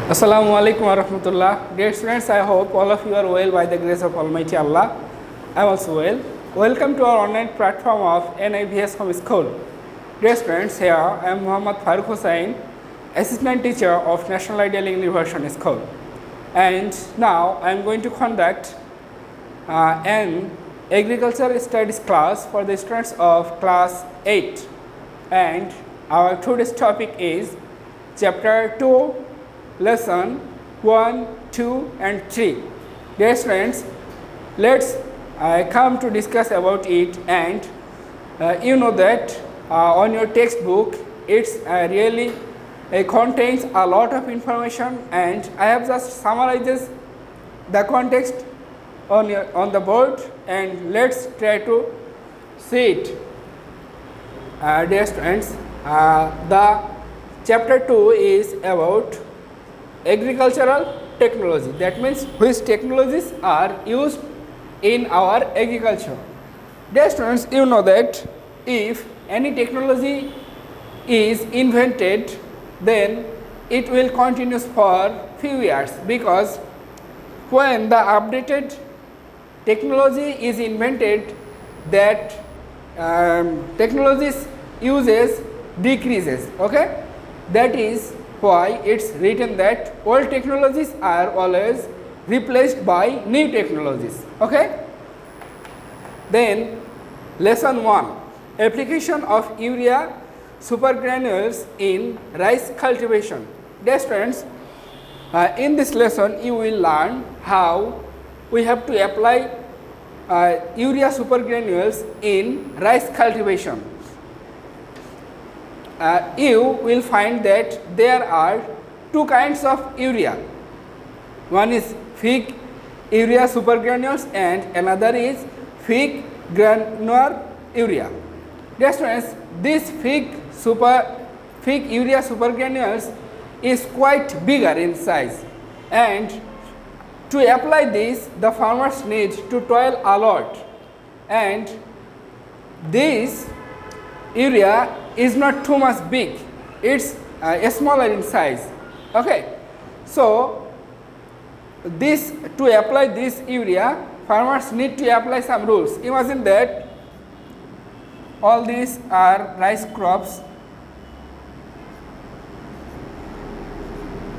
Assalamu alaikum wa rahmatullah. Dear students, I hope all of you are well by the grace of Almighty Allah. I am also well. Welcome to our online platform of NIVS Home School. Dear students, here I am Muhammad Farooq Hussain, Assistant Teacher of National Ideal English Version School. And now I am going to conduct an agriculture studies class for the students of class 8. And our today's topic is chapter 2, lesson 1, 2 and 3. Dear students, let's come to discuss about it. And you know that on your textbook it's really contains a lot of information, and I have just summarized the context on the board, and let's try to see it. Dear students, the chapter 2 is about agricultural technology. That means which technologies are used in our agriculture. Dear students, you know that if any technology is invented, then it will continue for few years, because when the updated technology is invented, that technology's uses decreases. Okay, that is why it's written that old technologies are always replaced by new technologies. Okay, then lesson 1, application of urea supergranules in rice cultivation. Dear students, in this lesson you will learn how we have to apply urea supergranules in rice cultivation. You will find that there are two kinds of urea. One is fig urea supergranules and another is fig granular urea. Dear students, this fig urea supergranules is quite bigger in size, and to apply this the farmers need to toil a lot, and this urea is not too much big, it's smaller in size. Okay, so this to apply this urea, farmers need to apply some rules. Imagine that all these are rice crops.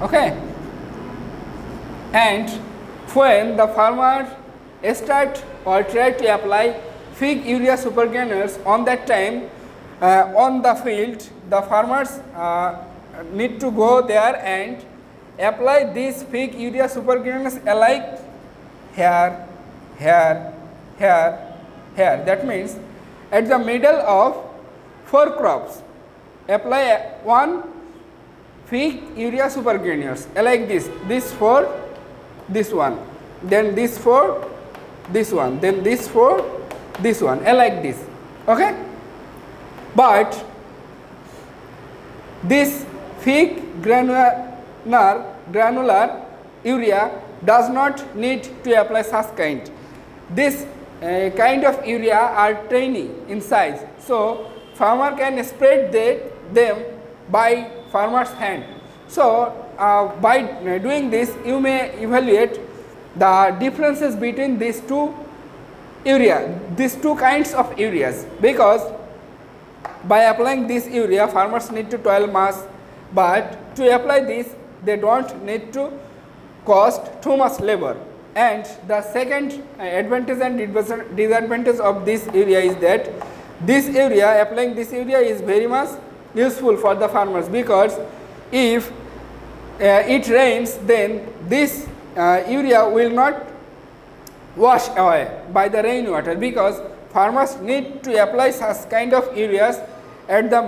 Okay, and when the farmer start or try to apply fig urea supergranules, on that time on the field the farmers need to go there and apply these fig urea supergranules alike here, here, here, here. That means at the middle of 4 crops apply one fig urea supergranules like this for this one, then this for this one, then this for this one, like this. Okay, but this fig granular urea does not need to apply such kind. This kind of urea are tiny in size, so farmer can spread them by farmer's hand. So by doing this you may evaluate the differences between these two kinds of ureas, because by applying this urea farmers need to toil much, but to apply this they don't need to cost too much labor. And the second advantage and disadvantage of this urea is that applying this urea is very much useful for the farmers, because if it rains, then this urea will not wash away by the rainwater, because farmers need to apply such kind of ureas at the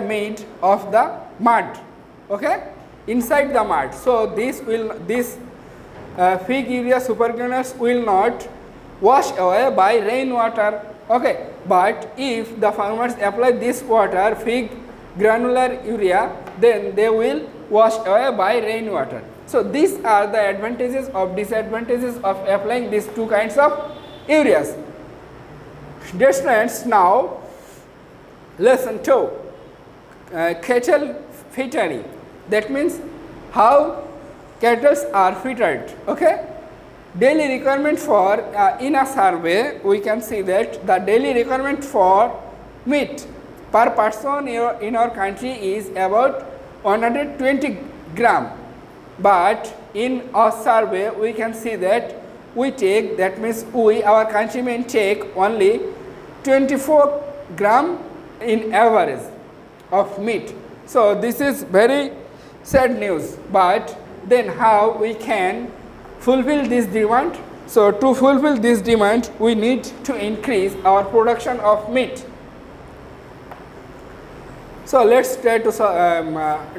mid of the mud. Okay, inside the mud. So this fig urea supergranules will not wash away by rainwater. Okay, but if the farmers apply this water, fig granular urea, then they will wash away by rainwater. So these are the advantages or disadvantages of applying these two kinds of ureas. Dear students, now lesson 2, cattle feeding. That means how cattle are fitted. Okay, daily requirement for in a survey we can see that the daily requirement for meat per person in our country is about 120 gram, but in our survey we can see that we take, that means our countrymen take only 24 gram in average of meat. So this is very sad news, but then how we can fulfill this demand? So to fulfill this demand we need to increase our production of meat. So let's try to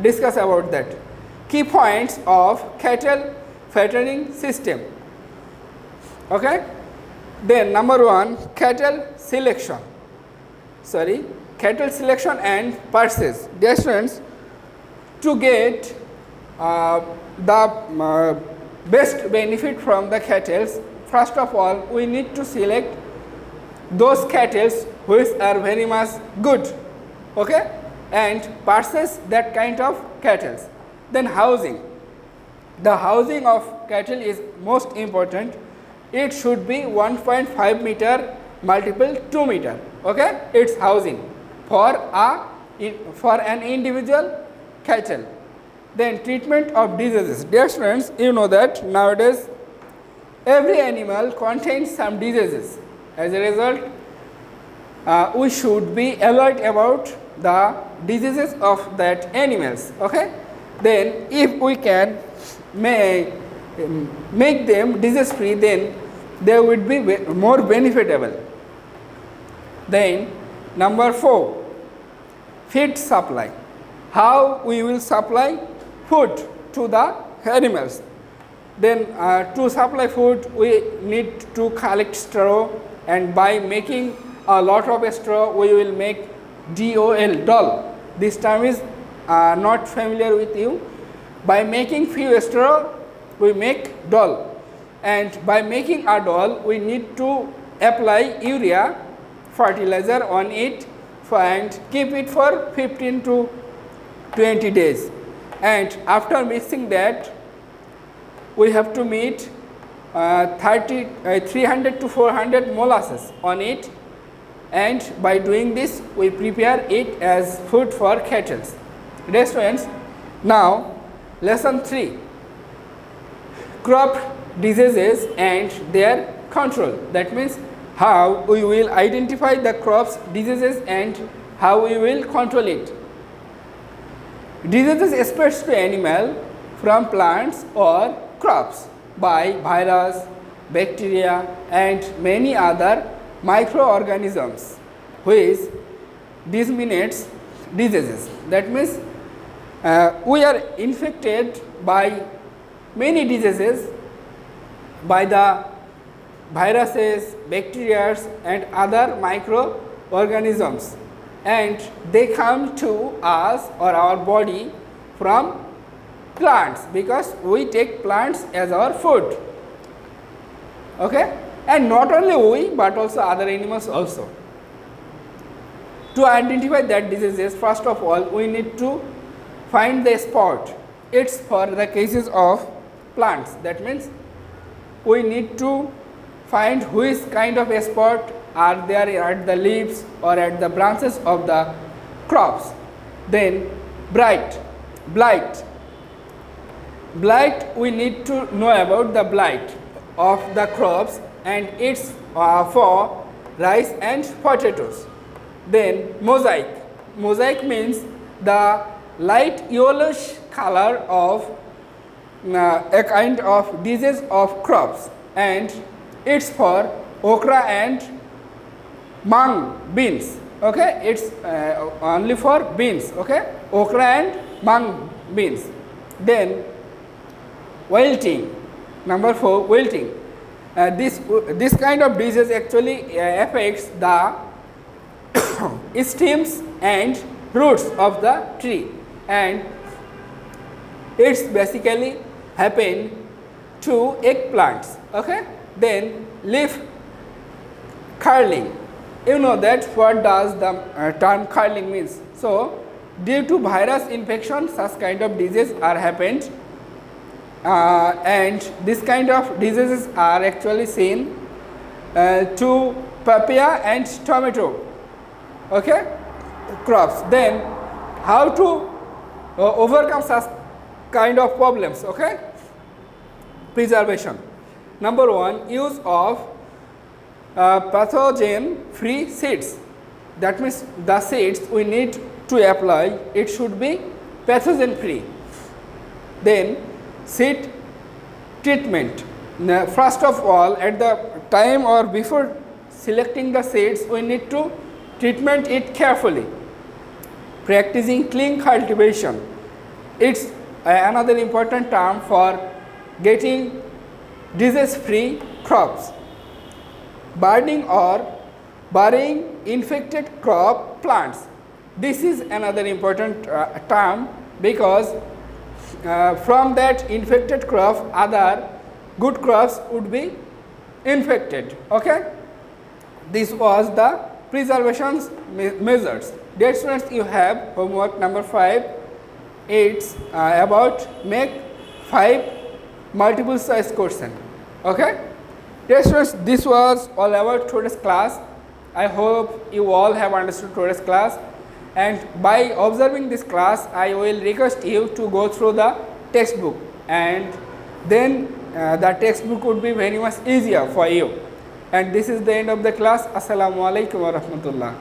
discuss about that. Key points of cattle fattening system. Okay, then number 1, cattle selection and purchase. Dear students, to get the best benefit from the cattle, first of all we need to select those cattle which are very much good, okay, and purchase that kind of cattle. Then housing. The housing of cattle is most important. It should be 1.5 meter multiple 2 meter. Okay, it's housing for an individual cattle. Then treatment of diseases. Dear students, you know that nowadays every animal contains some diseases. As a result, we should be alert about the diseases of that animals. Okay, then if we can make them disease free, then they would be more benefitable. Then number 4, feed supply. How we will supply food to the animals. Then to supply food we need to collect straw, and by making a lot of straw we will make doll. This term is not familiar with you. By making few straw we make doll, and by making a doll we need to apply urea fertilizer on it and keep it for 15 to 20 days, and after mixing that we have to meet 300 to 400 molasses on it, and by doing this we prepare it as food for cattle. Dear students, now lesson 3, crop diseases and their control. That means how we will identify the crops diseases and how we will control it. Diseases spread to animal from plants or crops by virus, bacteria and many other microorganisms which disseminates diseases. That means we are infected by many diseases by the viruses, bacteria and other microorganisms, and they come to us or our body from plants, because we take plants as our food. Okay, and not only we but also other animals also. To identify that diseases, first of all we need to find the spot. It's for the cases of plants. That means we need to find which kind of a spot are there at the leaves or at the branches of the crops. Then blight. We need to know about the blight of the crops, and it's for rice and potatoes. Then mosaic means the light yellowish color of a kind of disease of crops, and it's for okra and mung beans. Okay, it's only for beans. Okay, okra and mung beans. Then wilting. Number 4, wilting. This kind of disease actually affects the stems and roots of the tree, and it's basically happen to eggplants. Okay, then leaf curling. You know that what does the term curling means. So due to virus infection such kind of disease are happened and this kind of diseases are actually seen to papaya and tomato, okay, crops. Then how to overcome such kind of problems, okay? Preservation. Number one, use of pathogen free seeds. That means the seeds we need to apply, it should be pathogen free. Then seed treatment. Now, first of all, at the time or before selecting the seeds, we need to treatment it carefully. Practicing clean cultivation, it's another important term for getting disease free crops. Burning or burying infected crop plants, this is another important term, because from that infected crop other good crops would be infected, okay. This was the preservation measures. Dear students, you have homework number 5. It's about make 5 multiple choice question, okay. Dear students, this was all about today's class. I hope you all have understood today's class, and by observing this class I will request you to go through the textbook, and then the textbook would be very much easier for you. And this is the end of the class. Assalamu alaikum wa rahmatullah.